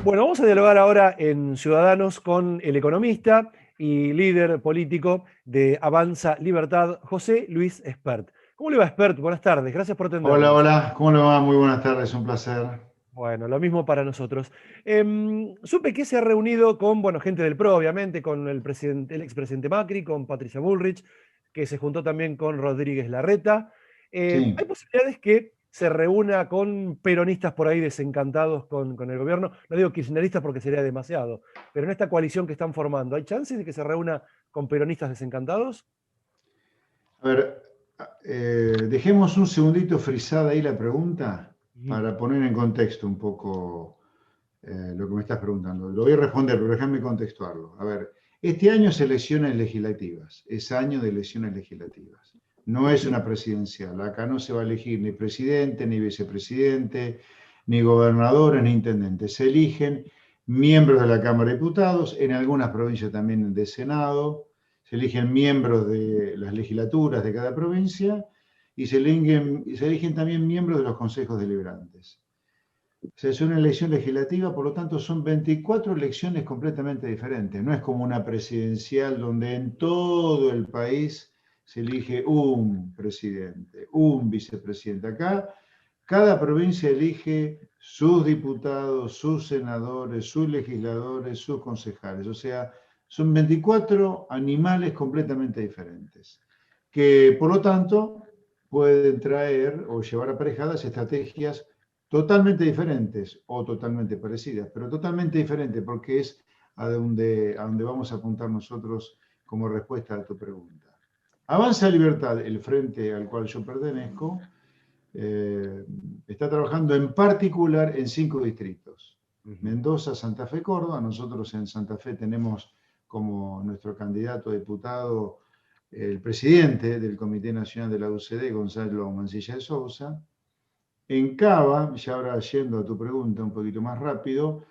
Bueno, vamos a dialogar ahora en Ciudadanos con el economista y líder político de Avanza Libertad, José Luis Espert. ¿Cómo le va, Espert? Buenas tardes, gracias por Hola, atendernos. hola, ¿cómo le va? Muy buenas tardes, un placer. Bueno, lo mismo para nosotros. Supe que se ha reunido con, bueno, gente del PRO, obviamente, con el presidente, el expresidente Macri, con Patricia Bullrich, que se juntó también con Rodríguez Larreta. ¿Hay Sí, posibilidades que se reúna con peronistas por ahí desencantados con el gobierno? No digo kirchneristas porque sería demasiado, pero en esta coalición que están formando, ¿hay chances de que se reúna con peronistas desencantados? a ver, dejemos un segundito frisada ahí la pregunta Ujú. para poner en contexto un poco lo que me estás preguntando. Lo voy a responder, pero déjame contextuarlo. A ver, este año es elecciones legislativas, es año de elecciones legislativas. No es una presidencial, acá no se va a elegir ni presidente, ni vicepresidente, ni gobernadores, ni intendentes. Se eligen miembros de la Cámara de Diputados, en algunas provincias también de Senado, se eligen miembros de las legislaturas de cada provincia y se eligen también miembros de los consejos deliberantes. O sea, es una elección legislativa, por lo tanto son 24 elecciones completamente diferentes. No es como una presidencial donde en todo el país se elige un presidente, un vicepresidente. Acá cada provincia elige sus diputados, sus senadores, sus legisladores, sus concejales. O sea, son 24 animales completamente diferentes, que por lo tanto pueden traer o llevar aparejadas estrategias totalmente diferentes o totalmente parecidas, pero totalmente diferentes porque es a donde vamos a apuntar nosotros como respuesta a tu pregunta. Avanza Libertad, el frente al cual yo pertenezco, eh, está trabajando en particular en 5 distritos. Ujú. Mendoza, Santa Fe, Córdoba. Nosotros en Santa Fe tenemos como nuestro candidato a diputado el presidente del Comité Nacional de la UCD, Gonzalo Mancilla de Sousa. En Cava, ya ahora yendo a tu pregunta un poquito más rápido,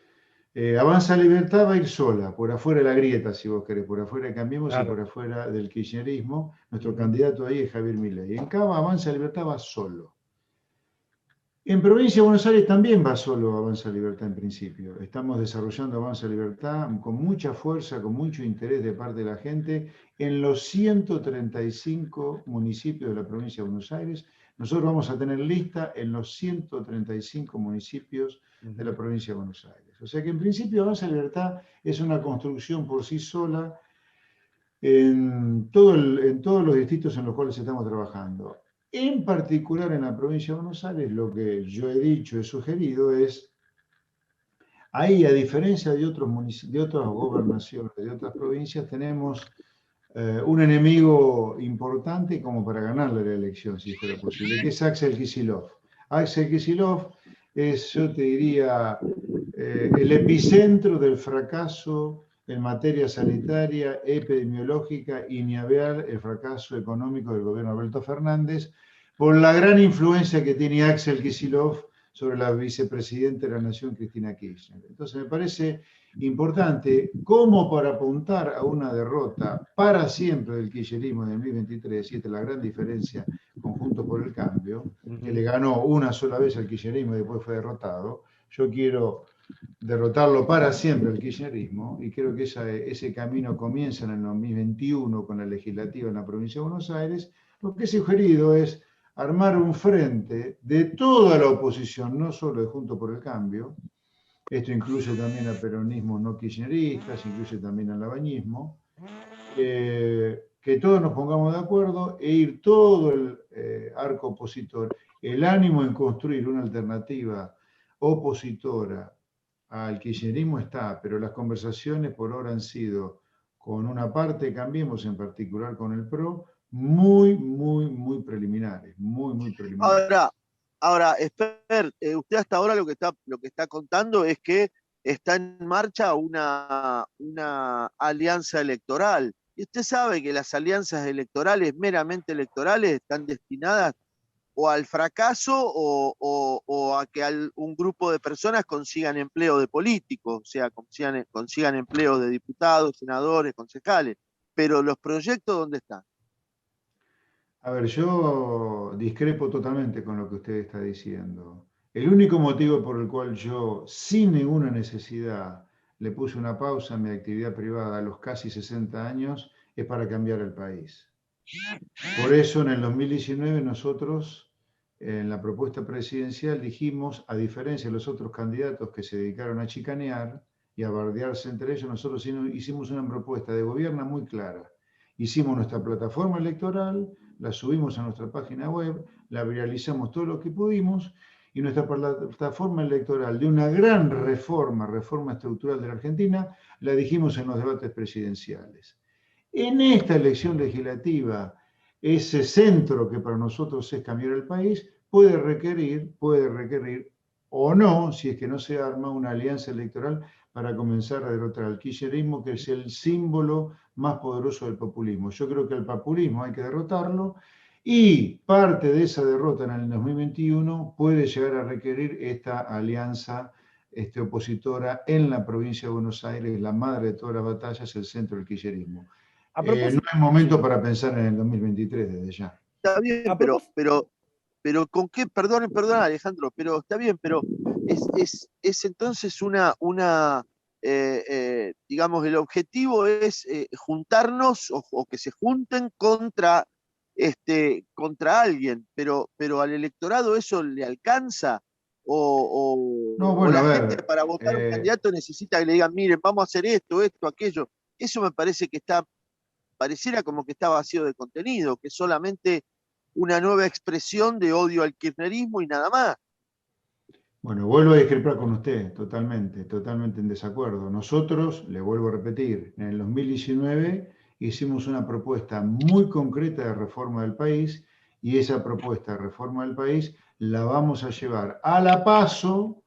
Avanza Libertad va a ir sola, por afuera de la grieta, si vos querés, por afuera de Cambiemos y por Claro. afuera del kirchnerismo. Nuestro Ujú. candidato ahí es Javier Milei. En Cava, Avanza Libertad va solo. En Provincia de Buenos Aires también va solo Avanza Libertad en principio. Estamos desarrollando Avanza Libertad con mucha fuerza, con mucho interés de parte de la gente en los 135 municipios de la provincia de Buenos Aires. Nosotros vamos a tener lista en los 135 municipios de Ujú. la provincia de Buenos Aires. O sea que en principio Avanza Libertad es una construcción por sí sola en todos los distritos en los cuales estamos trabajando. En particular en la provincia de Buenos Aires, lo que yo he dicho, he sugerido es, ahí a diferencia de otras gobernaciones, de otras provincias, tenemos un enemigo importante como para ganarle la elección, si fuera posible, que es Axel Kicillof. Axel Kicillof es, yo te diría, el epicentro del fracaso en materia sanitaria, epidemiológica y ni hablar el fracaso económico del gobierno de Alberto Fernández por la gran influencia que tiene Axel Kicillof sobre la vicepresidenta de la Nación, Cristina Kirchner. Entonces me parece importante como para apuntar a una derrota para siempre del kirchnerismo en el 2023, y esta es la gran diferencia con Juntos por el Cambio, que le Ujú. ganó una sola vez al kirchnerismo y después fue derrotado. Yo quiero derrotarlo para siempre el kirchnerismo y creo que ese camino comienza en el 2021 con la legislativa en la provincia de Buenos Aires. Lo que he sugerido es armar un frente de toda la oposición, no solo de Juntos por el Cambio. Esto incluye también al peronismo no kirchneristas, incluye también al labañismo, que todos nos pongamos de acuerdo e ir todo el arco opositor, el ánimo en construir una alternativa opositora al kirchnerismo está, pero las conversaciones por ahora han sido con una parte de Cambiemos, en particular con el PRO, muy, muy, muy preliminares, muy, muy preliminares. Ahora, ahora, Esper, usted hasta ahora lo que está contando es que está en marcha una alianza electoral. Y usted sabe que las alianzas electorales, meramente electorales, están destinadas o al fracaso o a que un grupo de personas consigan empleo de políticos, o sea, consigan empleo de diputados, senadores, concejales. Pero los proyectos, ¿dónde están? A ver, yo discrepo totalmente con lo que usted está diciendo. El único motivo por el cual yo, sin ninguna necesidad, le puse una pausa a mi actividad privada a los casi 60 años es para cambiar el país. Por eso en el 2019 nosotros, en la propuesta presidencial, dijimos, a diferencia de los otros candidatos que se dedicaron a chicanear y a bardearse entre ellos, nosotros hicimos una propuesta de gobierno muy clara. Hicimos nuestra plataforma electoral, la subimos a nuestra página web, la viralizamos todo lo que pudimos, y nuestra plataforma electoral de una gran reforma estructural de la Argentina, la dijimos en los debates presidenciales. En esta elección legislativa, ese centro que para nosotros es cambiar el país, puede requerir o no, si es que no se arma una alianza electoral para comenzar a derrotar al kirchnerismo, que es el símbolo más poderoso del populismo. Yo creo que el populismo hay que derrotarlo y parte de esa derrota en el 2021 puede llegar a requerir esta alianza opositora en la provincia de Buenos Aires, la madre de todas las batallas, el centro del kirchnerismo. A No propósito, es momento sí. para pensar en el 2023 desde ya. Está bien, A propósito, pero ¿con qué? Perdón, Alejandro, pero está bien, pero es entonces digamos, el objetivo es juntarnos o que se junten contra alguien, pero al electorado eso le alcanza No, o bueno, a la gente ver, para votar un candidato necesita que le digan, miren, vamos a hacer esto, aquello. Eso me parece que pareciera como que está vacío de contenido, que es solamente una nueva expresión de odio al kirchnerismo y nada más. bueno, vuelvo a discrepar con usted, totalmente en desacuerdo. Nosotros, le vuelvo a repetir, en el 2019 hicimos una propuesta muy concreta de reforma del país y esa propuesta de reforma del país la vamos a llevar a la PASO,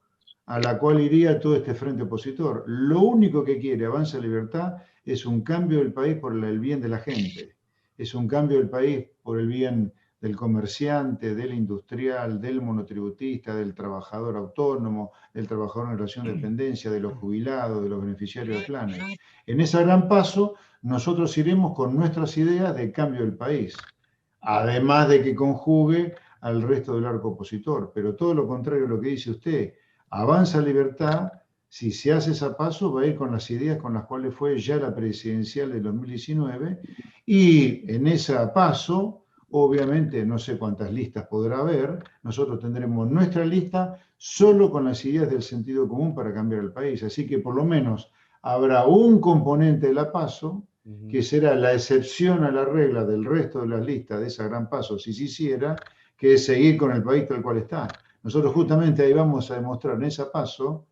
a la cual iría todo este frente opositor. Lo único que quiere Avanza Libertad es un cambio del país por el bien de la gente, es un cambio del país por el bien del comerciante, del industrial, del monotributista, del trabajador autónomo, del trabajador en relación de dependencia, de los jubilados, de los beneficiarios de planes. En ese gran paso, nosotros iremos con nuestras ideas de cambio del país, además de que conjugue al resto del arco opositor, pero todo lo contrario a lo que dice usted, Avanza Libertad, si se hace ese paso, va a ir con las ideas con las cuales fue ya la presidencial del 2019 y en ese paso obviamente, no sé cuántas listas podrá haber, nosotros tendremos nuestra lista solo con las ideas del sentido común para cambiar el país. Así que por lo menos habrá un componente de la PASO, que será la excepción a la regla del resto de las listas de esa gran PASO, si se hiciera, que es seguir con el país tal cual está. Nosotros justamente ahí vamos a demostrar en esa PASO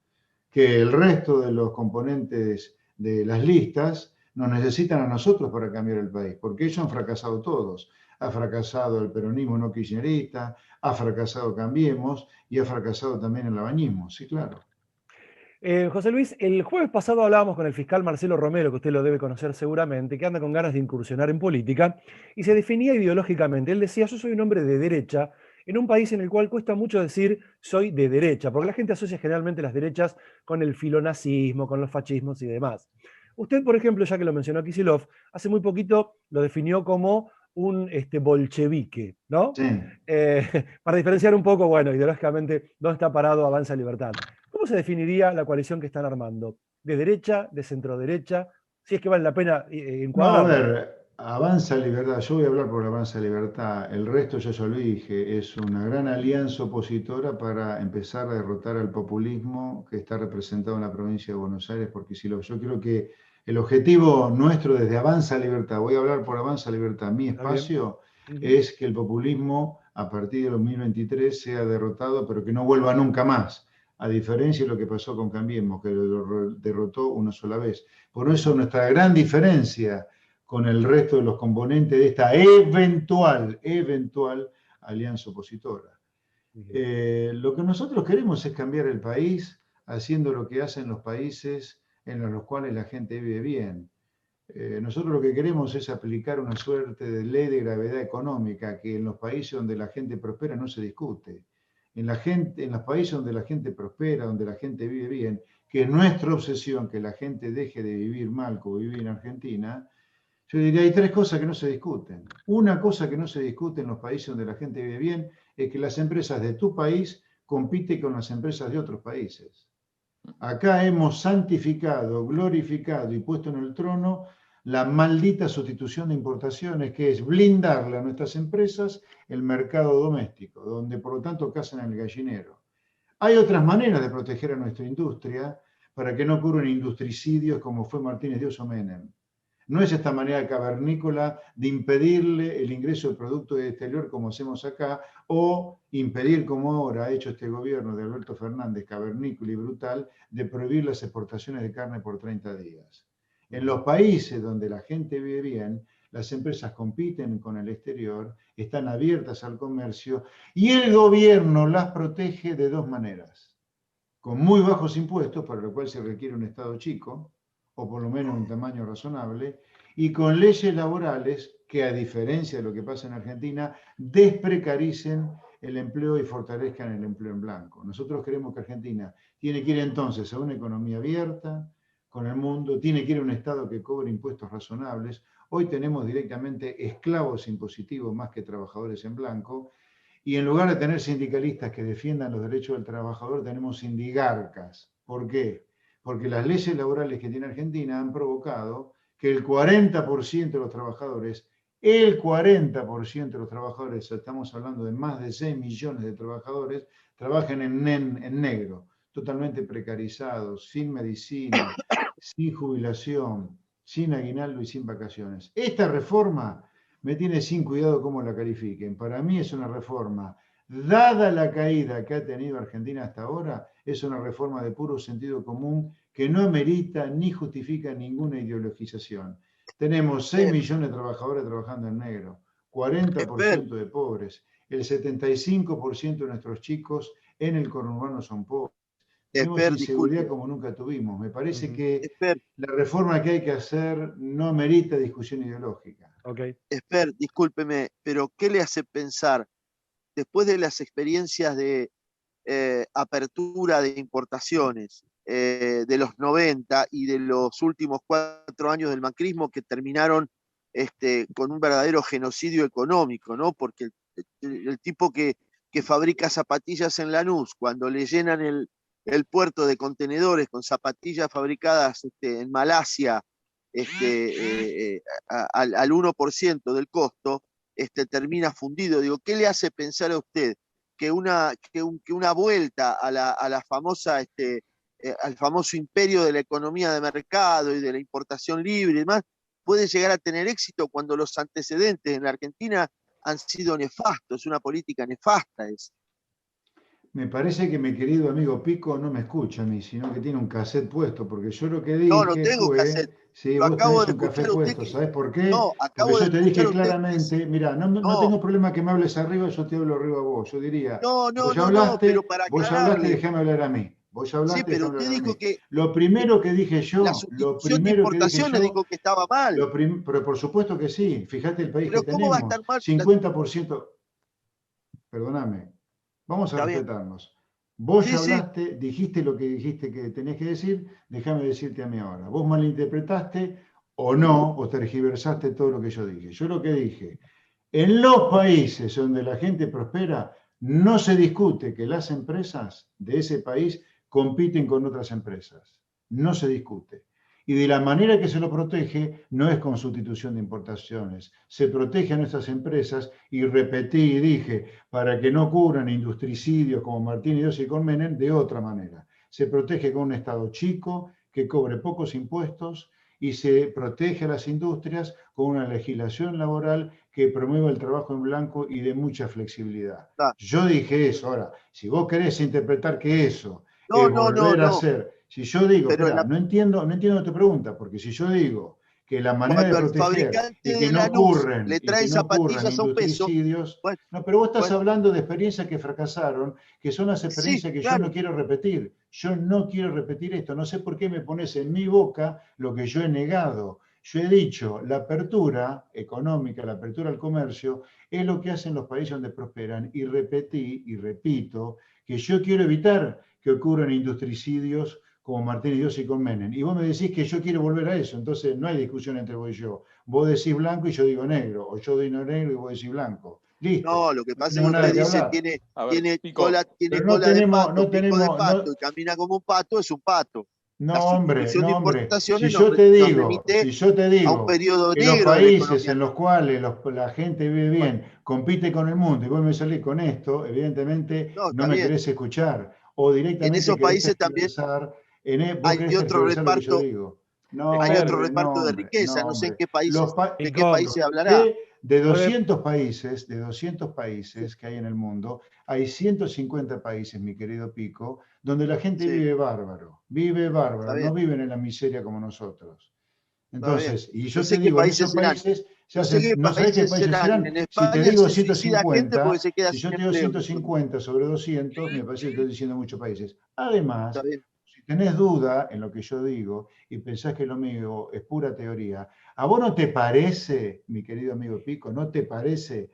que el resto de los componentes de las listas nos necesitan a nosotros para cambiar el país, porque ellos han fracasado todos. Ha fracasado el peronismo no kirchnerista, ha fracasado Cambiemos y ha fracasado también el albañismo, sí, claro. José Luis, el jueves pasado hablábamos con el fiscal Marcelo Romero, que usted lo debe conocer seguramente, que anda con ganas de incursionar en política, y se definía ideológicamente. Él decía, yo soy un hombre de derecha, en un país en el cual cuesta mucho decir soy de derecha, porque la gente asocia generalmente las derechas con el filonazismo, con los fascismos y demás. Usted, por ejemplo, ya que lo mencionó Kicillof, hace muy poquito lo definió como un bolchevique, ¿no? Sí. Para diferenciar un poco, bueno, ideológicamente, dónde está parado Avanza Libertad. ¿Cómo se definiría la coalición que están armando? ¿De derecha, de centroderecha? Si es que vale la pena No, a encuadrarlo. ver, Avanza Libertad, yo voy a hablar por Avanza Libertad, el resto ya lo dije, es una gran alianza opositora para empezar a derrotar al populismo que está representado en la provincia de Buenos Aires, porque si yo creo que el objetivo nuestro desde Avanza Libertad, voy a hablar por Avanza Libertad, mi espacio es que el populismo a partir del 2023 sea derrotado, pero que no vuelva nunca más, a diferencia de lo que pasó con Cambiemos, que lo derrotó una sola vez. Por eso nuestra gran diferencia con el resto de los componentes de esta eventual alianza opositora. Lo que nosotros queremos es cambiar el país haciendo lo que hacen los países en los cuales la gente vive bien. Nosotros lo que queremos es aplicar una suerte de ley de gravedad económica que en los países donde la gente prospera no se discute. En los países donde la gente prospera, donde la gente vive bien, que es nuestra obsesión que la gente deje de vivir mal como vive en Argentina, yo diría hay tres cosas que no se discuten. Una cosa que no se discute en los países donde la gente vive bien es que las empresas de tu país compite con las empresas de otros países. Acá hemos santificado, glorificado y puesto en el trono la maldita sustitución de importaciones, que es blindarle a nuestras empresas el mercado doméstico, donde por lo tanto cazan el gallinero. Hay otras maneras de proteger a nuestra industria para que no ocurran industricidios como fue Martínez de Oso Menem. No es esta manera cavernícola de impedirle el ingreso de productos del exterior como hacemos acá, o impedir, como ahora ha hecho este gobierno de Alberto Fernández, cavernícola y brutal, de prohibir las exportaciones de carne por 30 días. En los países donde la gente vive bien, las empresas compiten con el exterior, están abiertas al comercio y el gobierno las protege de dos maneras. Con muy bajos impuestos, para lo cual se requiere un Estado chico, o por lo menos un tamaño razonable, y con leyes laborales que, a diferencia de lo que pasa en Argentina, desprecaricen el empleo y fortalezcan el empleo en blanco. Nosotros creemos que Argentina tiene que ir entonces a una economía abierta con el mundo, tiene que ir a un Estado que cobre impuestos razonables. Hoy tenemos directamente esclavos impositivos más que trabajadores en blanco, y en lugar de tener sindicalistas que defiendan los derechos del trabajador, tenemos sindigarcas. ¿Por qué? Porque las leyes laborales que tiene Argentina han provocado que el 40% de los trabajadores, estamos hablando de más de 6 millones de trabajadores, trabajen en negro, totalmente precarizados, sin medicina, sin jubilación, sin aguinaldo y sin vacaciones. Esta reforma me tiene sin cuidado cómo la califiquen. Para mí es una reforma, dada la caída que ha tenido Argentina hasta ahora, es una reforma de puro sentido común que no amerita ni justifica ninguna ideologización. Tenemos 6 millones de trabajadores trabajando en negro, 40% de pobres, el 75% de nuestros chicos en el conurbano son pobres. Tenemos inseguridad como nunca tuvimos. Me parece que la reforma que hay que hacer no amerita discusión ideológica. Esper, discúlpeme, pero ¿qué le hace pensar, después de las experiencias de apertura de importaciones de los 90 y de los últimos 4 años del macrismo, que terminaron con un verdadero genocidio económico, ¿no? Porque el tipo que fabrica zapatillas en Lanús, cuando le llenan el puerto de contenedores con zapatillas fabricadas en Malasia al 1% del costo, termina fundido. Digo, ¿qué le hace pensar a usted que una vuelta a la famosa, al famoso imperio de la economía de mercado y de la importación libre y demás, puede llegar a tener éxito cuando los antecedentes en la Argentina han sido nefastos? Una política nefasta es. Me parece que mi querido amigo Pico no me escucha a mí, sino que tiene un cassette puesto, porque yo lo que dije no tengo fue... cassette. Sí, Lo vos tenés un café puesto, ¿sabés por qué? No, porque yo te dije usted claramente, mirá, no tengo problema que me hables arriba, yo te hablo arriba a vos. Yo diría, vos hablaste, pero para aclararle. Déjame hablar a mí. Vos hablaste, sí, pero usted dijo que lo primero que dije yo, la sustitución de importaciones dijo que estaba mal. Pero por supuesto que sí, fíjate el país pero que ¿cómo tenemos, va a estar mal? 50%, perdóname, vamos a respetarnos. Vos hablaste, dijiste lo que dijiste que tenés que decir, déjame decirte a mí ahora. Vos malinterpretaste o no, o tergiversaste todo lo que yo dije. Yo lo que dije, en los países donde la gente prospera, no se discute que las empresas de ese país compiten con otras empresas. No se discute. Y de la manera que se lo protege no es con sustitución de importaciones. Se protege a nuestras empresas y repetí y dije, para que no ocurran industricidios como Martínez de Oso y con Menem, de otra manera. Se protege con un Estado chico que cobre pocos impuestos y se protege a las industrias con una legislación laboral que promueva el trabajo en blanco y de mucha flexibilidad. Yo dije eso. Ahora, si vos querés interpretar que eso es volver a hacer... Si yo digo, espera, no entiendo tu pregunta, porque si yo digo que la manera de proteger y que no ocurren industricidios, no, pero vos estás hablando de experiencias que fracasaron, que son las experiencias que yo no quiero repetir. Yo no quiero repetir esto, no sé por qué me pones en mi boca lo que yo he negado. Yo he dicho, la apertura económica, la apertura al comercio, es lo que hacen los países donde prosperan, y repetí y repito que yo quiero evitar que ocurran industricidios como Martínez de Oso y con Menem. Y vos me decís que yo quiero volver a eso, entonces no hay discusión entre vos y yo. Vos decís blanco y yo digo negro, o yo digo negro y vos decís blanco. Listo. No, lo que No pasa es tenemos que nada usted que dice hablar. A ver, tiene Pico, cola, Pero no de tenemos, pato, no pico de tenemos, pato no, y camina como un pato, es un pato. La no, hombre, sustitución de no, hombre. Si importaciones yo te nos digo, remite si yo te a un digo periodo que los negro de la países economía en los argentina. cuales la gente vive bien compite con el mundo y vos me salís con esto, evidentemente No, no está me bien. querés escuchar o En directamente esos querés países también tergiversar, vos hay querés otro tergiversar lo que yo reparto, digo. No, hay otro Esper, hombre, no, reparto de hombre, no, riqueza. No sé en hombre. qué países, de qué Pico, países hablará. Que de puede, 200 países que hay en el mundo, hay 150 países, mi querido Pico, donde la gente Sí, vive está bárbaro, no bien, viven en la miseria como nosotros. está bien. Entonces, y No yo te sé qué digo, en esos países serán. países se No sé hacen, qué no sabés qué países países serán. serán. En Si te España digo se suicida gente 150, porque se queda si yo sin te digo empleo. 150 sobre 200, me parece que estoy diciendo muchos países. Está Además, bien. si tenés duda en lo que yo digo y pensás que lo mío es pura teoría, ¿a vos no te parece, mi querido amigo Pico, no te parece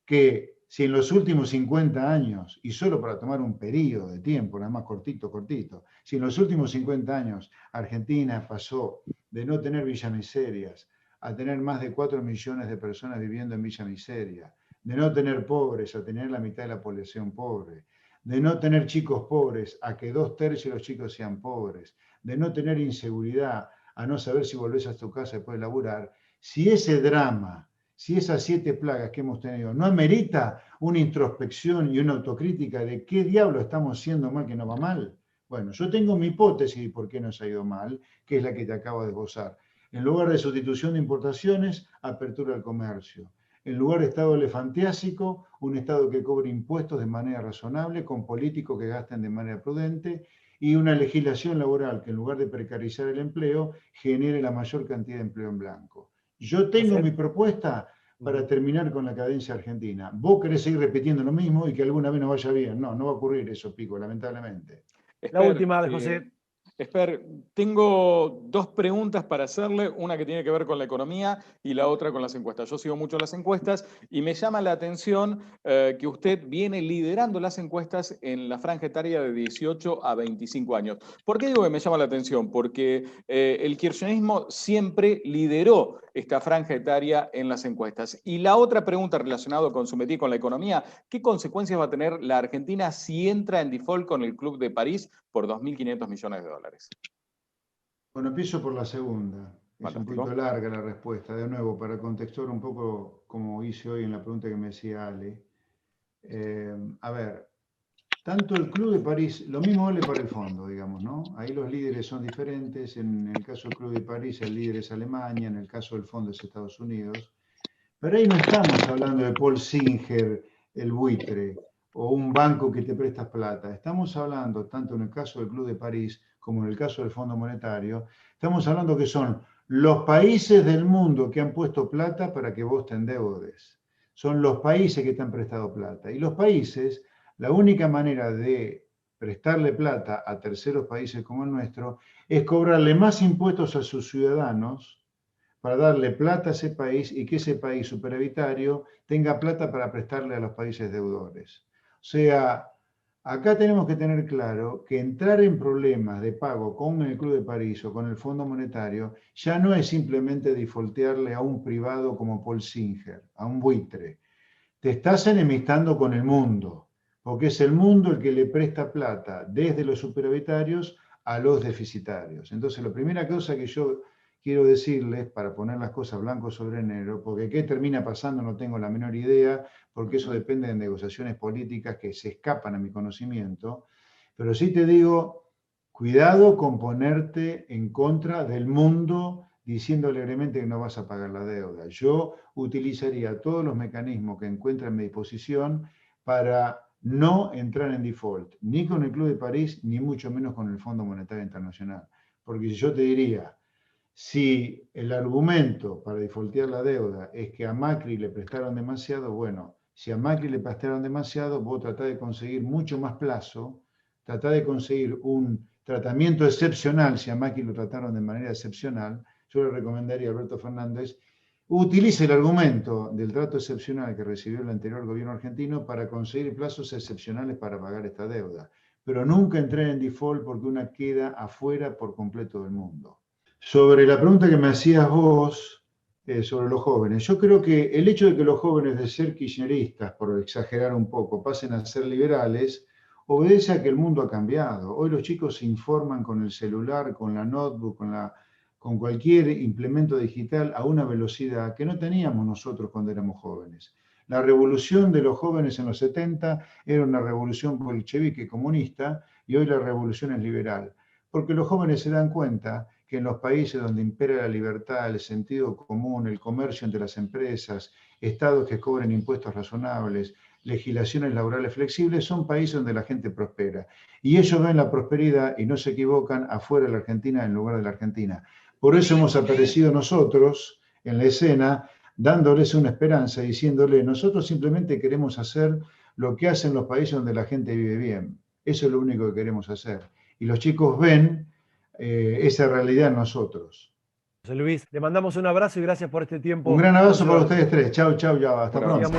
que si en los últimos 50 años, y solo para tomar un periodo de tiempo, nada más cortito, cortito, si en los últimos 50 años Argentina pasó de no tener villamiserias a tener más de 4 millones de personas viviendo en villa miseria, de no tener pobres a tener la mitad de la población pobre, de no tener chicos pobres a que 2/3 de los chicos sean pobres, de no tener inseguridad a no saber si volvés a tu casa después de laburar, si ese drama, si esas 7 plagas que hemos tenido no amerita una introspección y una autocrítica de qué diablo estamos haciendo mal que no va mal. Bueno, yo tengo mi hipótesis de por qué nos ha ido mal, que es la que te acabo de esbozar. En lugar de sustitución de importaciones, apertura al comercio. En lugar de estado elefantiásico, un estado que cobre impuestos de manera razonable, con políticos que gasten de manera prudente y una legislación laboral que en lugar de precarizar el empleo, genere la mayor cantidad de empleo en blanco. Yo tengo mi propuesta para terminar con la cadencia argentina. Vos querés seguir repitiendo lo mismo y que alguna vez no vaya bien. No, no va a ocurrir eso, Pico, lamentablemente. la última de José. Esper, tengo dos preguntas para hacerle, una que tiene que ver con la economía y la otra con las encuestas. Yo sigo mucho las encuestas y me llama la atención que usted viene liderando las encuestas en la franja etaria de 18 a 25 años. ¿Por qué digo que me llama la atención? Porque el kirchnerismo siempre lideró esta franja etaria en las encuestas. Y la otra pregunta relacionada con su métier con la economía, ¿qué consecuencias va a tener la Argentina si entra en default con el Club de París por 2.500 millones de dólares? Bueno, empiezo por la segunda. Es un Fantástico. poquito larga la respuesta. De nuevo, para contextuar un poco como hice hoy en la pregunta que me decía Ale. A ver, tanto el Club de París, lo mismo vale para el fondo, digamos, ¿no? Ahí los líderes son diferentes. En el caso del Club de París, el líder es Alemania, en el caso del fondo es Estados Unidos. Pero ahí no estamos hablando de Paul Singer, el buitre, o un banco que te prestas plata. Estamos hablando, tanto en el caso del Club de París como en el caso del Fondo Monetario, estamos hablando que son los países del mundo que han puesto plata para que vos te endeudes. Son los países que te han prestado plata. Y los países, la única manera de prestarle plata a terceros países como el nuestro es cobrarle más impuestos a sus ciudadanos para darle plata a ese país y que ese país superavitario tenga plata para prestarle a los países deudores. O sea, acá tenemos que tener claro que entrar en problemas de pago con el Club de París o con el Fondo Monetario ya no es simplemente defaultearle a un privado como Paul Singer, a un buitre. Te estás enemistando con el mundo, porque es el mundo el que le presta plata desde los superavitarios a los deficitarios. Entonces, la primera cosa que yo quiero decirles, para poner las cosas blanco sobre negro, porque qué termina pasando no tengo la menor idea, porque eso depende de negociaciones políticas que se escapan a mi conocimiento, pero sí te digo, cuidado con ponerte en contra del mundo diciendo alegremente que no vas a pagar la deuda. Yo utilizaría todos los mecanismos que encuentre a mi disposición para no entrar en default, ni con el Club de París, ni mucho menos con el Fondo Monetario Internacional. Porque si yo te diría, si el argumento para defaultear la deuda es que a Macri le prestaron demasiado, bueno, si a Macri le prestaron demasiado, vos tratás de conseguir mucho más plazo, tratás de conseguir un tratamiento excepcional, si a Macri lo trataron de manera excepcional, yo le recomendaría a Alberto Fernández, utilice el argumento del trato excepcional que recibió el anterior gobierno argentino para conseguir plazos excepcionales para pagar esta deuda, pero nunca entrar en default porque una queda afuera por completo del mundo. Sobre la pregunta que me hacías vos, sobre los jóvenes. Yo creo que el hecho de que los jóvenes de ser kirchneristas, por exagerar un poco, pasen a ser liberales, obedece a que el mundo ha cambiado. Hoy los chicos se informan con el celular, con la notebook, con cualquier implemento digital a una velocidad que no teníamos nosotros cuando éramos jóvenes. La revolución de los jóvenes en los 70 era una revolución bolchevique comunista y hoy la revolución es liberal. Porque los jóvenes se dan cuenta que en los países donde impera la libertad, el sentido común, el comercio entre las empresas, estados que cobren impuestos razonables, legislaciones laborales flexibles, son países donde la gente prospera. Y ellos ven la prosperidad y no se equivocan afuera de la Argentina en lugar de la Argentina. Por eso hemos aparecido nosotros en la escena, dándoles una esperanza, diciéndole, nosotros simplemente queremos hacer lo que hacen los países donde la gente vive bien. Eso es lo único que queremos hacer. Y los chicos ven esa realidad en nosotros. José Luis, le mandamos un abrazo y gracias por este tiempo. Un gran abrazo para ustedes tres. Chau, chau, ya. Hasta pronto.